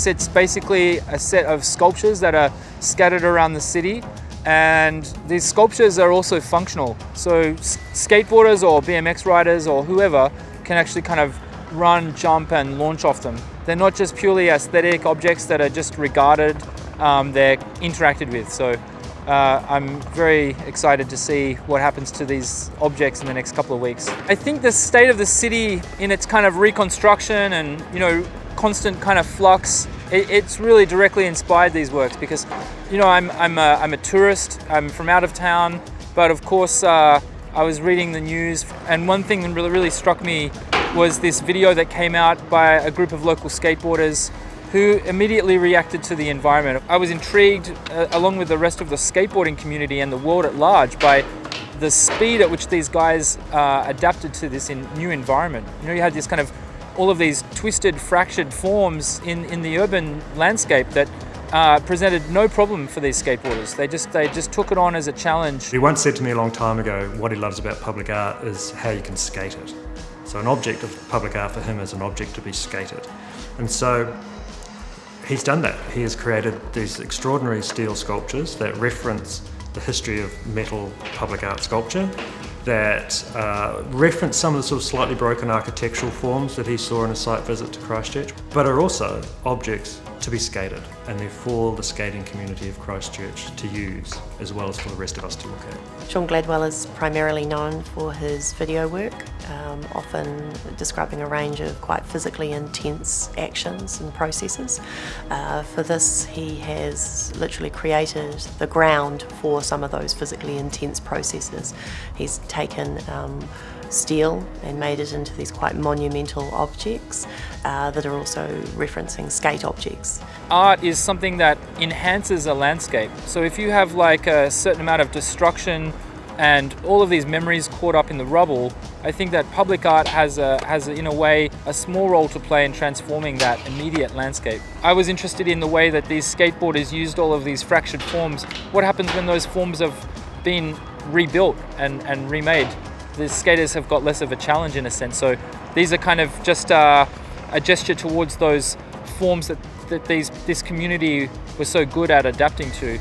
objects. It's basically a set of sculptures that are scattered around the city, and these sculptures are also functional. So skateboarders or BMX riders or whoever can actually kind of run, jump and launch off them. They're not just purely aesthetic objects that are just regarded, they're interacted with. So I'm very excited to see what happens to these objects in the next couple of weeks. I think the state of the city in its kind of reconstruction and, you know, constant kind of flux, it's really directly inspired these works because, you know, I'm a tourist, I'm from out of town, but of course I was reading the news, and one thing that really struck me was this video that came out by a group of local skateboarders who immediately reacted to the environment. I was intrigued, along with the rest of the skateboarding community and the world at large, by the speed at which these guys adapted to this new environment. You know, you had this kind of, all of these twisted, fractured forms in the urban landscape that presented no problem for these skateboarders. They just took it on as a challenge. He once said to me a long time ago, what he loves about public art is how you can skate it. So an object of public art for him is an object to be skated. And so he's done that. He has created these extraordinary steel sculptures that reference the history of metal public art sculpture, that reference some of the sort of slightly broken architectural forms that he saw in a site visit to Christchurch, but are also objects to be skated, and they're for the skating community of Christchurch to use, as well as for the rest of us to look at. Shaun Gladwell is primarily known for his video work, often describing a range of quite physically intense actions and processes. For this, he has literally created the ground for some of those physically intense processes. He's taken steel and made it into these quite monumental objects that are also referencing skate objects. Art is something that enhances a landscape. So if you have like a certain amount of destruction and all of these memories caught up in the rubble, I think that public art has in a way a small role to play in transforming that immediate landscape. I was interested in the way that these skateboarders used all of these fractured forms. What happens when those forms have been rebuilt and remade? The skaters have got less of a challenge in a sense. So these are kind of just a gesture towards those forms that this community was so good at adapting to.